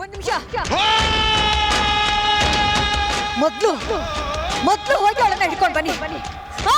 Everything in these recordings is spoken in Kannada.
ಒಂದು ನಿಮಿಷ. ಮೊದಲು ಹೋಗಿ ಅವಳನ್ನ ಹಿಡ್ಕೊಂಡು ಬನ್ನಿ. ಹಾ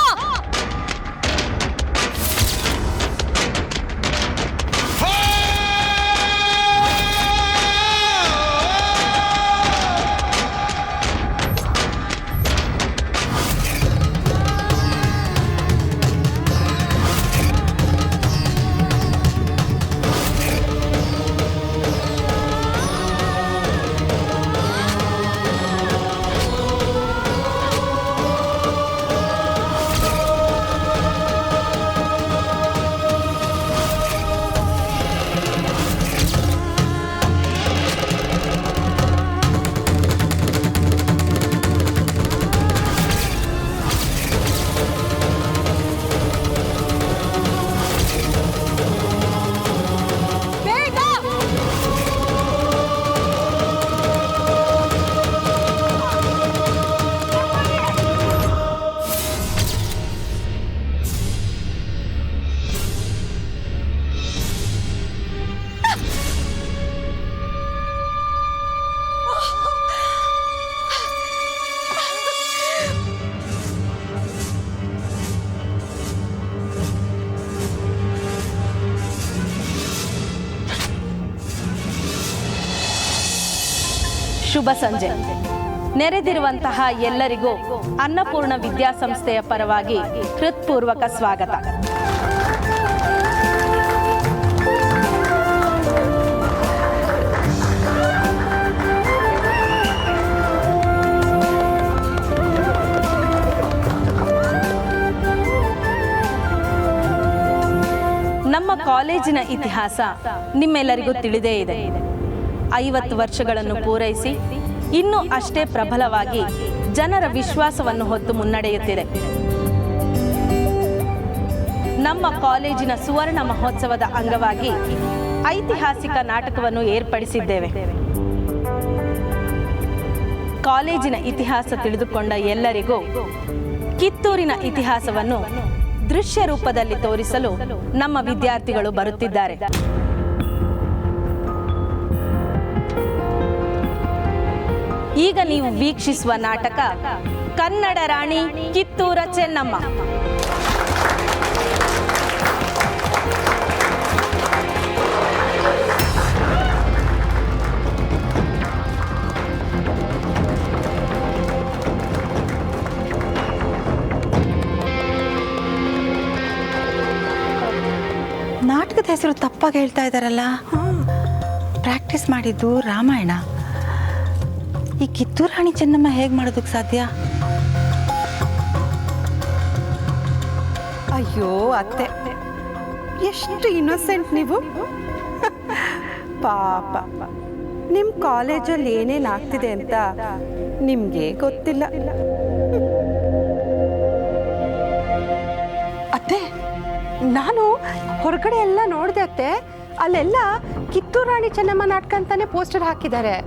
ಶುಭ ಸಂಜೆ. ನೆರೆದಿರುವಂತಹ ಎಲ್ಲರಿಗೂ ಅನ್ನಪೂರ್ಣ ವಿದ್ಯಾಸಂಸ್ಥೆಯ ಪರವಾಗಿ ಹೃತ್ಪೂರ್ವಕ ಸ್ವಾಗತ. ನಮ್ಮ ಕಾಲೇಜಿನ ಇತಿಹಾಸ ನಿಮ್ಮೆಲ್ಲರಿಗೂ ತಿಳಿದೇ ಇದೆ. 50 ವರ್ಷಗಳನ್ನು ಪೂರೈಸಿ ಇನ್ನೂ ಅಷ್ಟೇ ಪ್ರಬಲವಾಗಿ ಜನರ ವಿಶ್ವಾಸವನ್ನು ಹೊತ್ತು ಮುನ್ನಡೆಯುತ್ತಿದೆ. ನಮ್ಮ ಕಾಲೇಜಿನ ಸುವರ್ಣ ಮಹೋತ್ಸವದ ಅಂಗವಾಗಿ ಐತಿಹಾಸಿಕ ನಾಟಕವನ್ನು ಏರ್ಪಡಿಸಿದ್ದೇವೆ. ಕಾಲೇಜಿನ ಇತಿಹಾಸ ತಿಳಿದುಕೊಂಡ ಎಲ್ಲರಿಗೂ ಕಿತ್ತೂರಿನ ಇತಿಹಾಸವನ್ನು ದೃಶ್ಯ ರೂಪದಲ್ಲಿ ತೋರಿಸಲು ನಮ್ಮ ವಿದ್ಯಾರ್ಥಿಗಳು ಬರುತ್ತಿದ್ದಾರೆ. ಈಗ ನೀವು ವೀಕ್ಷಿಸುವ ನಾಟಕ ಕನ್ನಡ ರಾಣಿ ಕಿತ್ತೂರ ಚೆನ್ನಮ್ಮ. ನಾಟಕದ ಹೆಸರು ತಪ್ಪಾಗಿ ಹೇಳ್ತಾ ಇದ್ದಾರಲ್ಲ. ಪ್ರಾಕ್ಟೀಸ್ ಮಾಡಿದ್ದು ರಾಮಾಯಣ. ಈ ಕಿತ್ತೂರು ರಾಣಿ ಚೆನ್ನಮ್ಮ ಹೇಗೆ ಮಾಡೋದಕ್ಕೆ ಸಾಧ್ಯ? ಅಯ್ಯೋ ಅತ್ತೆ, ಎಷ್ಟು ಇನ್ನೋಸೆಂಟ್ ನೀವು. ಪಾಪ, ನಿಮ್ಮ ಕಾಲೇಜಲ್ಲಿ ಏನೇನು ಆಗ್ತಿದೆ ಅಂತ ನಿಮಗೆ ಗೊತ್ತಿಲ್ಲ. ಅತ್ತೆ, ನಾನು ಹೊರಗಡೆ ಎಲ್ಲ ನೋಡಿದೆ ಅತ್ತೆ. ಅಲ್ಲೆಲ್ಲ ಕಿತ್ತೂರು ರಾಣಿ ಚೆನ್ನಮ್ಮ ನಾಟಕ ಅಂತಾನೆ ಪೋಸ್ಟರ್ ಹಾಕಿದ್ದಾರೆ.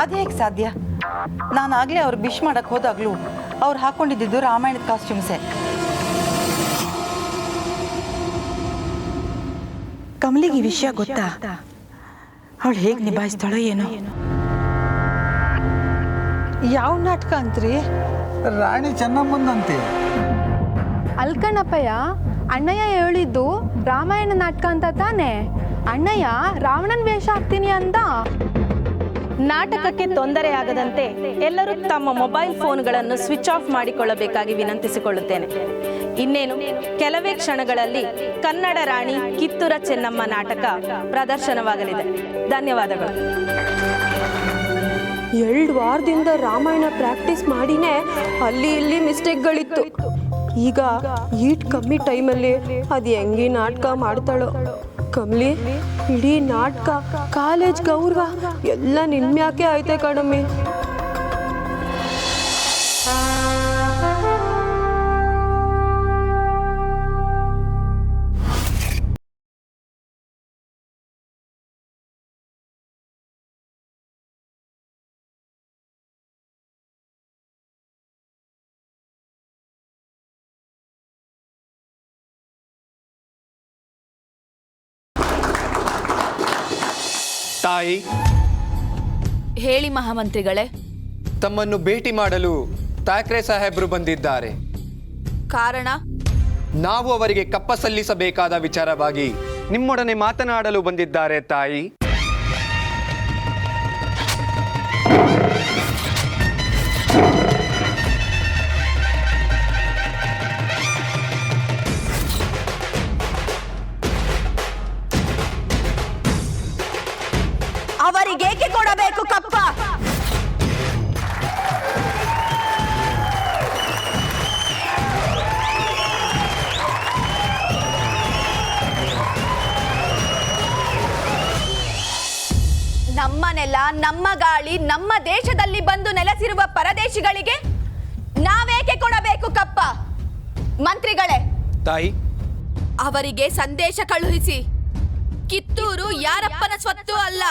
ಅದು ಹೇಗೆ ಸಾಧ್ಯ? ನಾನಾಗಲೇ ಅವ್ರು ವಿಶ್ ಮಾಡಕ್ಕೆ ಹೋದಾಗಲೂ ಅವ್ರು ಹಾಕ್ಕೊಂಡಿದ್ದು ರಾಮಾಯಣದ ಕಾಸ್ಟ್ಯೂಮ್ಸೇ. ಕಮಲಿಗೆ ಈ ವಿಷಯ ಗೊತ್ತಾ? ಅವಳು ಹೇಗೆ ನಿಭಾಯಿಸ್ತಾಳೋ ಏನೋ. ಯಾವ ನಾಟಕ ಅಂತ್ರಿ? ರಾಣಿ ಚೆನ್ನಮ್ಮಂದಂತೆ. ಅಲ್ಕಣಪ್ಪಯ್ಯ, ಅಣ್ಣಯ್ಯ ಹೇಳಿದ್ದು ರಾಮಾಯಣ ನಾಟಕ ಅಂತ ತಾನೆ. ಅಣ್ಣಯ್ಯ ರಾವಣನ್ ವೇಷ ಹಾಕ್ತೀನಿ ಅಂದ. ನಾಟಕಕ್ಕೆ ತೊಂದರೆಯಾಗದಂತೆ ಎಲ್ಲರೂ ತಮ್ಮ ಮೊಬೈಲ್ ಫೋನ್ಗಳನ್ನು ಸ್ವಿಚ್ ಆಫ್ ಮಾಡಿಕೊಳ್ಳಬೇಕಾಗಿ ವಿನಂತಿಸಿಕೊಳ್ಳುತ್ತೇನೆ. ಇನ್ನೇನು ಕೆಲವೇ ಕ್ಷಣಗಳಲ್ಲಿ ಕನ್ನಡ ರಾಣಿ ಕಿತ್ತೂರ ಚೆನ್ನಮ್ಮ ನಾಟಕ ಪ್ರದರ್ಶನವಾಗಲಿದೆ. ಧನ್ಯವಾದಗಳು. 2 ವಾರದಿಂದ ರಾಮಾಯಣ ಪ್ರಾಕ್ಟೀಸ್ ಮಾಡಿನೇ ಅಲ್ಲಿ ಇಲ್ಲಿ ಮಿಸ್ಟೇಕ್ಗಳಿತ್ತು. ಈಗ ಈಟ್ ಕಮ್ಮಿ ಟೈಮಲ್ಲಿ ಅದು ಹೆಂಗೆ ನಾಟಕ ಮಾಡ್ತಾಳೋ. ಕಮಲಿ, ಇಡೀ ನಾಟಕ, ಕಾಲೇಜ್ ಗೌರವ ಎಲ್ಲ ನಿನ್ಮ್ಯಾಕೆ ಆಯ್ತೆ ಕಣಮ್ಮಿ. ತಾಯಿ, ಹೇಳಿ ಮಹಾಮಂತ್ರಿಗಳೇ. ತಮ್ಮನ್ನು ಭೇಟಿ ಮಾಡಲು ಥಾಕ್ರೆ ಸಾಹೇಬ್ರು ಬಂದಿದ್ದಾರೆ. ಕಾರಣ? ನಾವು ಅವರಿಗೆ ಕಪ್ಪ ಸಲ್ಲಿಸಬೇಕಾದ ವಿಚಾರವಾಗಿ ನಿಮ್ಮೊಡನೆ ಮಾತನಾಡಲು ಬಂದಿದ್ದಾರೆ ತಾಯಿ. ಅವರಿಗೇಕೆ ಕೊಡಬೇಕು ಕಪ್ಪ? ನಮ್ಮ ನೆಲ, ನಮ್ಮ ಗಾಳಿ, ನಮ್ಮ ದೇಶದಲ್ಲಿ ಬಂದು ನೆಲೆಸಿರುವ ಪರದೇಶಿಗಳಿಗೆ ನಾವೇಕೆ ಕೊಡಬೇಕು ಕಪ್ಪ? ಮಂತ್ರಿಗಳೇ, ತಾಯಿ, ಅವರಿಗೆ ಸಂದೇಶ ಕಳುಹಿಸಿ. ಕಿತ್ತೂರು ಯಾರಪ್ಪನ ಸ್ವತ್ತು ಅಲ್ಲ.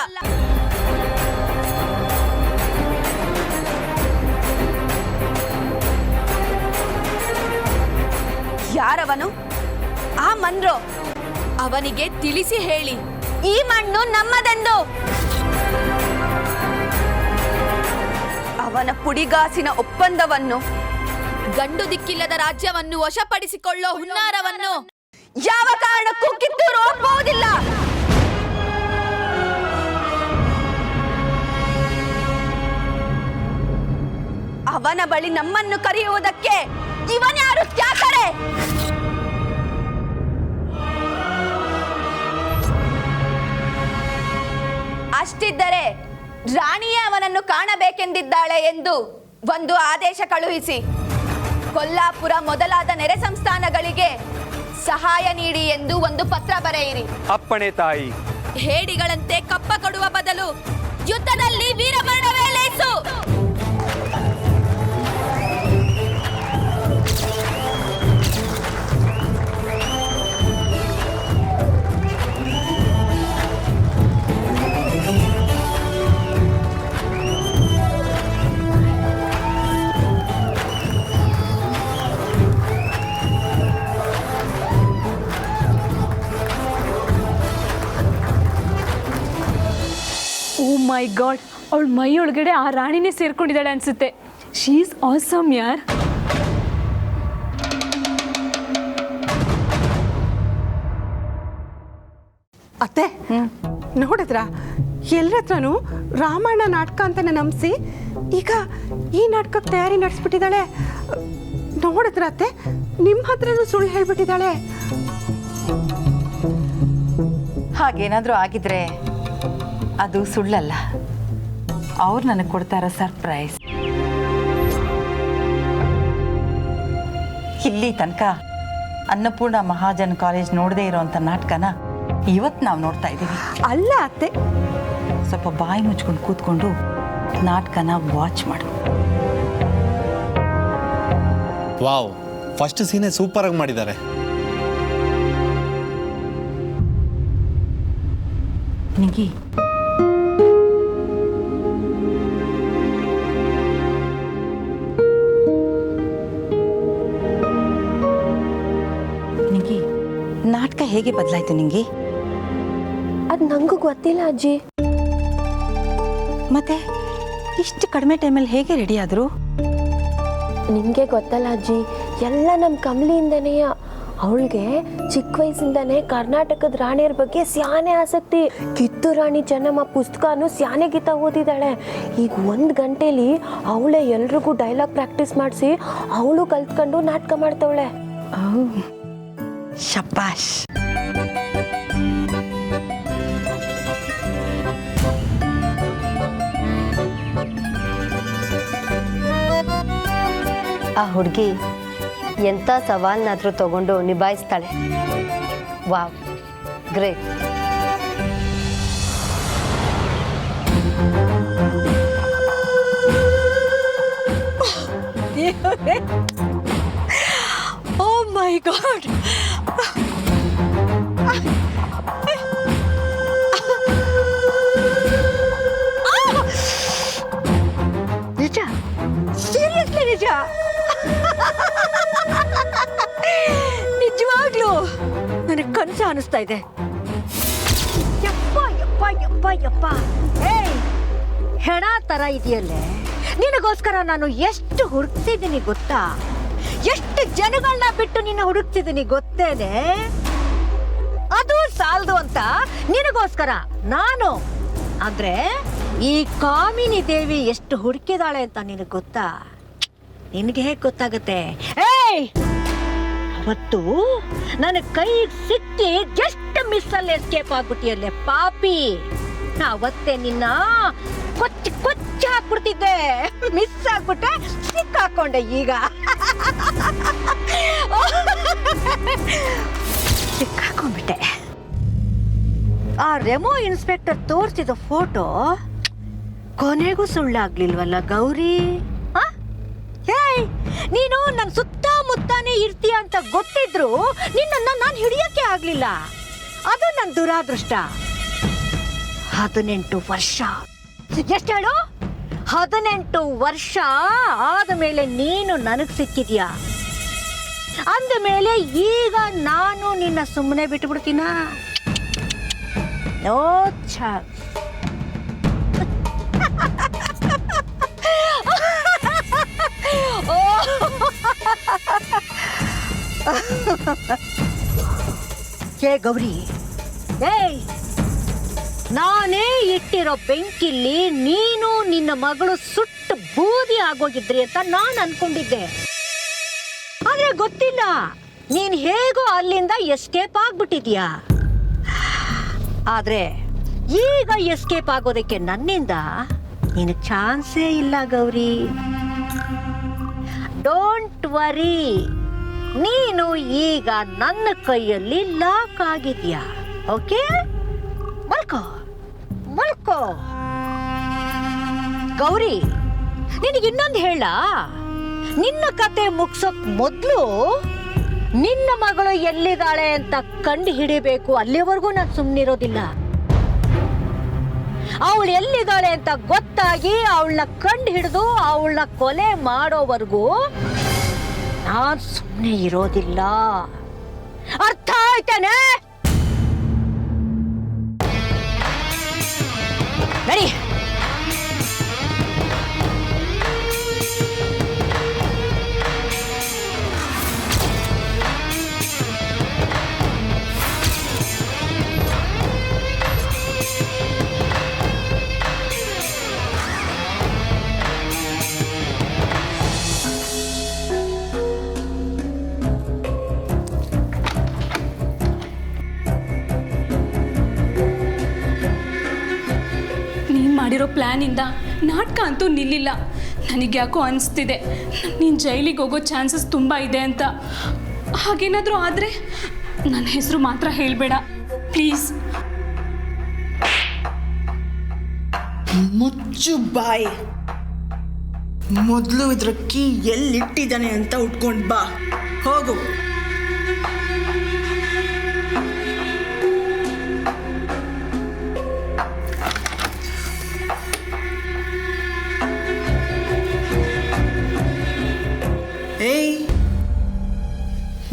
ಯಾರವನು? ಆ ಮನ್ರೋ. ಅವನಿಗೆ ತಿಳಿಸಿ ಹೇಳಿ, ಈ ಮಣ್ಣು ನಮ್ಮದೆಂದು. ಅವನ ಪುಡಿಗಾಸಿನ ಒಪ್ಪಂದವನ್ನು, ಗಂಡು ದಿಕ್ಕಿಲ್ಲದ ರಾಜ್ಯವನ್ನು ವಶಪಡಿಸಿಕೊಳ್ಳೋ ಹುನ್ನಾರವನ್ನು ಯಾವ ಕಾರಣಕ್ಕೂ ಕಿತ್ತೂರು ಒಪ್ಪುವುದಿಲ್ಲ. ಅವನ ಬಳಿ ನಮ್ಮನ್ನು ಕರೆಯುವುದಕ್ಕೆ ಇವನ್ಯಾರು ತ್ಯಾಕರೆ? ಅಷ್ಟಿದ್ದರೆ ರಾಣಿಯೇ ಅವನನ್ನು ಕಾಣಬೇಕೆಂದಿದ್ದಾಳೆ ಎಂದು ಒಂದು ಆದೇಶ ಕಳುಹಿಸಿ. ಕೊಲ್ಲಾಪುರ ಮೊದಲಾದ ನೆರೆ ಸಂಸ್ಥಾನಗಳಿಗೆ ಸಹಾಯ ನೀಡಿ ಎಂದು ಒಂದು ಪತ್ರ ಬರೆಯಿರಿ. ಅಪ್ಪಣೆ ತಾಯಿ. ಹೇಡಿಗಳಂತೆ ಕಪ್ಪ ಕೊಡುವ ಬದಲು ಯುದ್ಧದಲ್ಲಿ ವೀರಮರಣವೇ ಲೇಸು. ಓ ಮೈ ಗಾಡ್, ಅವಳ ಮೈಯೊಳಗಡೆ ಆ ರಾಣಿನೇ ಸೇರ್ಕೊಂಡಿದ್ದಾಳೆ ಅನ್ಸುತ್ತೆ. ಶೀ ಈಸ್ ಆಸಮ್ ಯಾರ್. ಅತ್ತೆ ನೋಡಿದ್ರ ಎಲ್ಲರ ಹತ್ರನೂ ರಾಮಾಯಣ ನಾಟಕ ಅಂತಾನೆ ನಂಬಿಸಿ ಈಗ ಈ ನಾಟಕಕ್ಕೆ ತಯಾರಿ ನಡೆಸ್ಬಿಟ್ಟಿದ್ದಾಳೆ. ನೋಡಿದ್ರ ಅತ್ತೆ, ನಿಮ್ಮ ಹತ್ರನೂ ಸುಳ್ಳು ಹೇಳ್ಬಿಟ್ಟಿದ್ದಾಳೆ. ಹಾಗೇನಾದರೂ ಆಗಿದ್ರೆ ಅದು ಸುಳ್ಳಲ್ಲ, ಅವ್ರು ನನಗೆ ಕೊಡ್ತಾ ಇರೋ ಸರ್ಪ್ರೈಸ್. ಇಲ್ಲಿ ತನಕ ಅನ್ನಪೂರ್ಣ ಮಹಾಜನ್ ಕಾಲೇಜ್ ನೋಡದೇ ಇರೋವಂಥ ನಾಟಕನ ಇವತ್ತು ನಾವು ನೋಡ್ತಾ ಇದ್ದೀವಿ. ಅಲ್ಲ ಅತ್ತೆ, ಸ್ವಲ್ಪ ಬಾಯಿ ಮುಚ್ಕೊಂಡು ಕೂತ್ಕೊಂಡು ನಾಟಕನ ವಾಚ್ ಮಾಡು. ವಾವ್, ಫಸ್ಟ್ ಸೀನೇ ಸೂಪರ್ ಆಗಿ ಮಾಡಿದ್ದಾರೆ. ನಿಂಗಿ, ನಿಂಗಿ, ನಾಟಕ ಹೇಗೆ ಬದಲಾಯ್ತು ನಿಂಗೆ? ಅದು ನಂಗೂ ಗೊತ್ತಿಲ್ಲ ಅಜ್ಜಿ. ಮತ್ತೆ ಇಷ್ಟು ಕಡಿಮೆ ಟೈಮಲ್ಲಿ ಹೇಗೆ ರೆಡಿ ಆದರು? ನಿಮಗೆ ಗೊತ್ತಲ್ಲ ಅಜ್ಜಿ, ಎಲ್ಲ ನಮ್ಮ ಕಮಲಿಯಿಂದನೇ. ಅವಳಿಗೆ ಚಿಕ್ಕ ವಯಸ್ಸಿಂದನೇ ಕರ್ನಾಟಕದ ರಾಣಿಯರ ಬಗ್ಗೆ ಸ್ಯಾನೆ ಆಸಕ್ತಿ. ಕಿತ್ತೂರು ರಾಣಿ ಚೆನ್ನಮ್ಮ ಪುಸ್ತಕನೂ ಸ್ಯಾನೆ ಗೀತ ಓದಿದ್ದಾಳೆ. ಈಗ 1 ಗಂಟೆಲಿ ಅವಳೇ ಎಲ್ರಿಗೂ ಡೈಲಾಗ್ ಪ್ರಾಕ್ಟೀಸ್ ಮಾಡಿಸಿ ಅವಳು ಕಲ್ತ್ಕೊಂಡು ನಾಟಕ ಮಾಡ್ತಾವಳೆ. ಶಬ್ಬಾಷ್. ಆ ಹುಡುಗಿ ಎಂಥ ಸವಾಲ್ನಾದರೂ ತಗೊಂಡು ನಿಭಾಯಿಸ್ತಾಳೆ. Wow, great. Oh my god, ನಿಜ, ಸೀರಿಯಸ್ಲಿ ನಿಜ, ನಿಜವಾಗ್ಲೂ ನನಗೆ ಕನಸು ಅನಿಸ್ತಾ ಇದೆ. ಯಪ್ಪ ಯಪ್ಪ ಯಪ್ಪ ಯಪ್ಪ ಏಯ್ ಹೆಣ ತರ ಇದೆಯಲ್ಲೇ, ನಿನಗೋಸ್ಕರ ನಾನು ಎಷ್ಟು ಹುಡುಕ್ತಿದ್ದೀನಿ ಗೊತ್ತಾ? ಎಷ್ಟು ಜನಗಳನ್ನ ಬಿಟ್ಟು ನಿನ್ನ ಹುಡುಕ್ತಿದ್ದೀನಿ ಗೊತ್ತೇನೆ? ಅದು ಸಾಲದು ಅಂತ ನಿನಗೋಸ್ಕರ ನಾನು, ಅಂದ್ರೆ ಈ ಕಾಮಿನಿ ದೇವಿ ಎಷ್ಟು ಹುಡುಕಿದಾಳೆ ಅಂತ ನಿನಗೆ ಗೊತ್ತಾ? ನಿನಗೆ ಹೇಗೆ ಗೊತ್ತಾಗುತ್ತೆ? ಏಯ್ ಅವತ್ತು ನನ್ನ ಕೈಗೆ ಸಿಕ್ಕಿ ಜಸ್ಟ್ ಮಿಸ್ಸಲ್ಲಿ ಎಸ್ಕೇಪ್ ಆಗ್ಬಿಟ್ಟಿಯಲ್ಲೇ ಪಾಪಿ. ಅವತ್ತೇ ನಿನ್ನ ಕೊಚ್ಚಿ ಕೊಚ್ಚಿ ಹಾಕ್ಬಿಡ್ತಿದ್ದೆ, ಮಿಸ್ ಆಗ್ಬಿಟ್ಟೆ, ಸಿಕ್ಕಾಕೊಂಡೆ. ಈಗ ಸಿಕ್ಕಾಕೊಂಡ್ಬಿಟ್ಟೆ. ಆ ರೆಮೋ ಇನ್ಸ್ಪೆಕ್ಟರ್ ತೋರಿಸಿದ ಫೋಟೋ ಕೊನೆಗೂ ಸುಳ್ಳಾಗ್ಲಿಲ್ವಲ್ಲ ಗೌರಿ? ಏಯ್ ನೀನು ನನ್ನ ಸುತ್ತಮುತ್ತಾನೇ ಇರ್ತೀಯ ಅಂತ ಗೊತ್ತಿದ್ರು ನಿನ್ನನ್ನು ನಾನು ಹಿಡಿಯಕ್ಕೆ ಆಗ್ಲಿಲ್ಲ. ಅದು ನನ್ನ ದುರಾದೃಷ್ಟ. 18 ವರ್ಷ, ಎಷ್ಟು ಹೇಳು? 18 ವರ್ಷ ಆದಮೇಲೆ ನೀನು ನನಗೆ ಸಿಕ್ಕಿದ್ಯಾ. ಅಂದಮೇಲೆ ಈಗ ನಾನು ನಿನ್ನ ಸುಮ್ಮನೆ ಬಿಟ್ಬಿಡ್ತೀನ? No chance. ಏ ಗೌರಿ, ಏಯ್ ನಾನೇ ಇಟ್ಟಿರೋ ಬೆಂಕಿಲಿ ನೀನು ನಿನ್ನ ಮಗಳು ಸುಟ್ಟು ಬೂದಿ ಆಗೋಗಿದ್ರಿ ಅಂತ ನಾನು ಅನ್ಕೊಂಡಿದ್ದೆ. ಆದ್ರೆ ಗೊತ್ತಿಲ್ಲ, ನೀನ್ ಹೇಗೋ ಅಲ್ಲಿಂದ ಎಸ್ಕೇಪ್ ಆಗ್ಬಿಟ್ಟಿದ್ಯಾ. ಆದ್ರೆ ಈಗ ಎಸ್ಕೇಪ್ ಆಗೋದಕ್ಕೆ ನನ್ನಿಂದ ನಿನಗೆ ಚಾನ್ಸೇ ಇಲ್ಲ ಗೌರಿ. ಡೋಂಟ್ ವರಿ, ನೀನು ಈಗ ನನ್ನ ಕೈಯಲ್ಲಿ ಲಾಕ್ ಆಗಿದ್ಯಾ. ಓಕೆ, ಮಲ್ಕೋ ಮಲ್ಕೋ. ಗೌರಿ, ನಿನಗೆ ಇನ್ನೊಂದು ಹೇಳ, ನಿನ್ನ ಕತೆ ಮುಗ್ಸೋಕ್ ಮೊದಲು ನಿನ್ನ ಮಗಳು ಎಲ್ಲಿದ್ದಾಳೆ ಅಂತ ಕಂಡು ಹಿಡಿಬೇಕು. ಅಲ್ಲಿವರೆಗೂ ನಾನು ಸುಮ್ಮನಿರೋದಿಲ್ಲ. ಅವಳು ಎಲ್ಲಿದ್ದಾಳೆ ಅಂತ ಗೊತ್ತಾಗಿ ಅವಳನ್ನ ಕಂಡು ಹಿಡಿದು ಅವಳನ್ನ ಕೊಲೆ ಮಾಡೋವರೆಗೂ ನಾನು ಸುಮ್ಮನೆ ಇರೋದಿಲ್ಲ. ಅರ್ಥ ಆಯ್ತಾನೆ? ನಡಿ. ಮಾಡಿರೋ ಪ್ಲ್ಯಾನಿಂದ ನಾಟಕ ಅಂತೂ ನಿಲ್ಲಿಲ್ಲ. ನನಗೆ ಯಾಕೋ ಅನಿಸ್ತಿದೆ ನೀನು ಜೈಲಿಗೆ ಹೋಗೋ ಚಾನ್ಸಸ್ ತುಂಬ ಇದೆ ಅಂತ. ಹಾಗೇನಾದರೂ ಆದರೆ ನನ್ನ ಹೆಸರು ಮಾತ್ರ ಹೇಳಬೇಡ ಪ್ಲೀಸ್. ಮುಚ್ಚು ಬಾಯ್. ಮೊದಲು ಇದ್ರ ಕೀ ಎಲ್ಲಿಟ್ಟಿದ್ದಾನೆ ಅಂತ ಉಟ್ಕೊಂಡು ಬಾ. ಹೋಗು. ಏಯ್,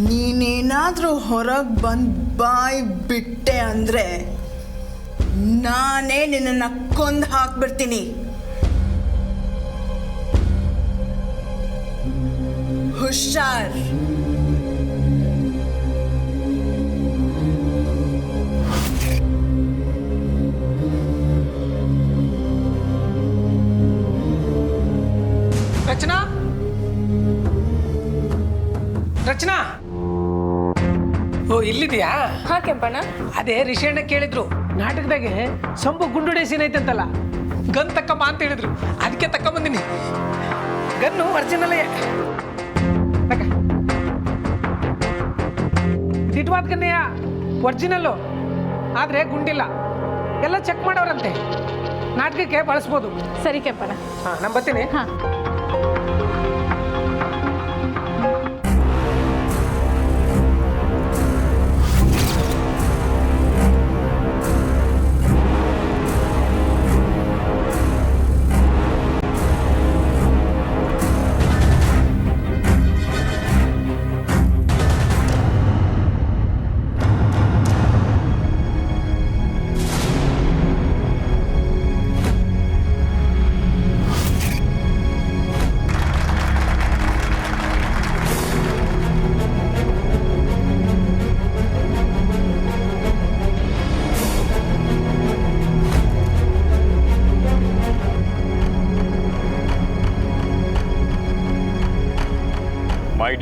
ನೀನೇನಾದರೂ ಹೊರಗೆ ಬಂದು ಬಾಯ್ ಬಿಟ್ಟೆ ಅಂದರೆ ನಾನೇ ನಿನ್ನನ್ನು ಕೊಂದು ಹಾಕ್ಬಿಡ್ತೀನಿ. ಹುಷಾರ್. ರಚನಾ, ರಚನಾ, ಓ ಇಲ್ಲಿದ್ಯಾ? ಹಾ ಕೆಂಪಣ್ಣ. ಅದೇ ರಿಷೇಣ ಕೇಳಿದ್ರು, ನಾಟಕದಾಗೆ ಸಂಬು ಗುಂಡುಡೆ ಸೀನ್ ಐತಂತಲ್ಲ, ಗನ್ ತಕ್ಕಮ್ಮ ಅಂತ ಹೇಳಿದ್ರು, ಅದಕ್ಕೆ ತಕ್ಕಂಬಂದಿನಿ. ಗನ್ನು ಒರಿಜಿನಲ್ ದಿಟ್ವಾದ ಗನ್ನೆಯ ಒರಿಜಿನಲ್ಲು, ಆದರೆ ಗುಂಡಿಲ್ಲ. ಎಲ್ಲ ಚೆಕ್ ಮಾಡೋರಂತೆ, ನಾಟಕಕ್ಕೆ ಬಳಸ್ಬೋದು. ಸರಿ ಕೆಂಪಣ್ಣ. ಹಾಂ, ನಾನು ಬರ್ತೀನಿ. ಹಾಂ.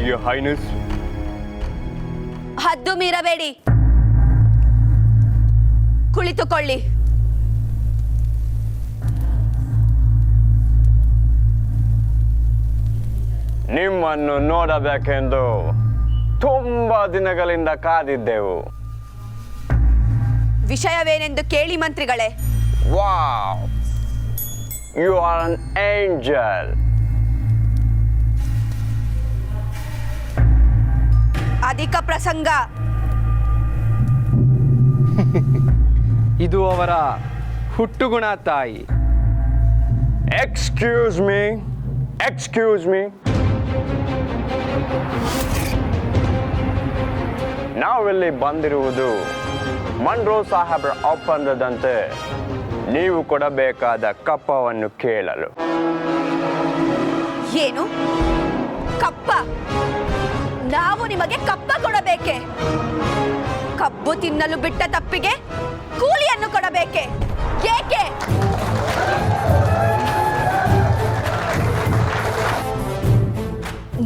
Your Highness. ಹದ್ದು ಮೀರಬೇಡಿ, ಕುಳಿತುಕೊಳ್ಳಿ. ನಿಮ್ಮನ್ನು ನೋಡಬೇಕೆಂದು ತುಂಬಾ ದಿನಗಳಿಂದ ಕಾದಿದ್ದೆವು. ವಿಷಯವೇನೆಂದು ಕೇಳಿ ಮಂತ್ರಿಗಳೇ. Wow, you are an angel. ಅಧಿಕ ಪ್ರಸಂಗ. ಇದು ಅವರ ಹುಟ್ಟುಗುಣ ತಾಯಿ. Excuse me, excuse me. ನಾವಿಲ್ಲಿ ಬಂದಿರುವುದು ಮನ್ರೋ ಸಾಹೇಬ್ರ ಒಪ್ಪಂದದಂತೆ ನೀವು ಕೊಡಬೇಕಾದ ಕಪ್ಪವನ್ನು ಕೇಳಲು. ಏನು ಕಪ್ಪ? ನಾವು ನಿಮಗೆ ಕಪ್ಪ ಕೊಡಬೇಕೆ? ಕಬ್ಬು ತಿನ್ನಲು ಬಿಟ್ಟ ತಪ್ಪಿಗೆ ಕೂಲಿಯನ್ನು ಕೊಡಬೇಕೆ? ಏಕೆ?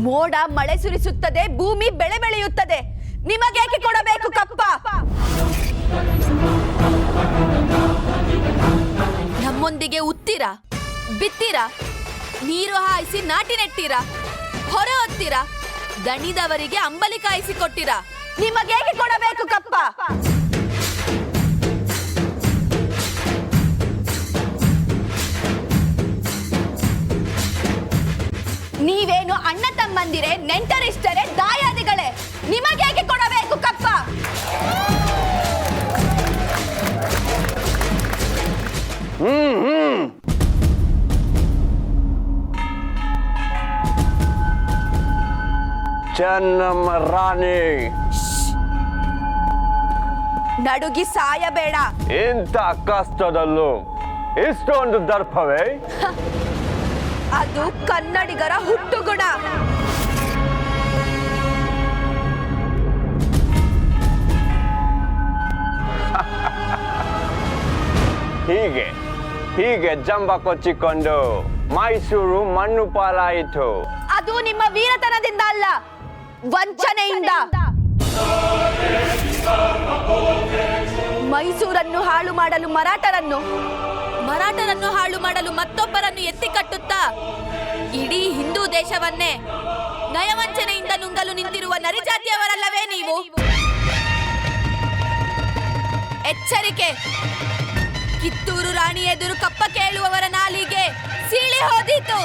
ಮೋಡ ಮಳೆ ಸುರಿಸುತ್ತದೆ, ಭೂಮಿ ಬೆಳೆ ಬೆಳೆಯುತ್ತದೆ. ನಿಮಗೇಕೆ ಕೊಡಬೇಕು ಕಪ್ಪ? ನಮ್ಮೊಂದಿಗೆ ಉತ್ತೀರಾ, ಬಿತ್ತೀರಾ, ನೀರು ಹಾಯಿಸಿ ನಾಟಿ ನೆಟ್ಟಿರಾ, ಹೊರ ಹೊತ್ತೀರಾ, ದಣಿದವರಿಗೆ ಅಂಬಲಿ ಕಾಯಿಸಿ ಕೊಟ್ಟಿರಾ. ನಿಮಗೇಕೆ ಕೊಡಬೇಕು ಕಪ್ಪ? ನೀವೇನು ಅಣ್ಣ ತಮ್ಮಂದಿರೇ, ನೆಂಟರಿಷ್ಟರೇ, ದಾಯಾದಿಗಳೇ? ನಿಮಗೇಕೆ ಕೊಡಬೇಕು ಕಪ್ಪ? ಚೆನ್ನಮ್ಮ ರಾಣಿ, ನಡುಗಿ ಸಾಯಬೇಡ. ಇಂಥ ಕಷ್ಟದಲ್ಲೂ ಇಷ್ಟೊಂದು ದರ್ಪವೇ? ಅದು ಕನ್ನಡಿಗರ ಹುಟ್ಟುಗುಣ. ಹೀಗೆ ಹೀಗೆ ಜಂಬ ಕೊಚ್ಚಿಕೊಂಡು ಮೈಸೂರು ಮಣ್ಣು ಪಾಲಾಯಿತು. ಅದು ನಿಮ್ಮ ವೀರತನದಿಂದ ಅಲ್ಲ, ವಂಚನೆಯಿಂದ. ಮೈಸೂರನ್ನು ಹಾಳು ಮಾಡಲು ಮರಾಠರನ್ನು ಹಾಳು ಮಾಡಲು ಮತ್ತೊಬ್ಬರನ್ನು ಎತ್ತಿ ಕಟ್ಟುತ್ತಾ ಇಡೀ ಹಿಂದೂ ದೇಶವನ್ನೇ ನಯವಂಚನೆಯಿಂದ ನುಂಗಲು ನಿಂತಿರುವ ನರಿಜಾತಿಯವರಲ್ಲವೇ ನೀವು? ಎಚ್ಚರಿಕೆ! ಕಿತ್ತೂರು ರಾಣಿ ಎದುರು ಕಪ್ಪ ಕೇಳುವವರ ನಾಲಿಗೆ ಸೀಳಿ ಹೋದೀತು.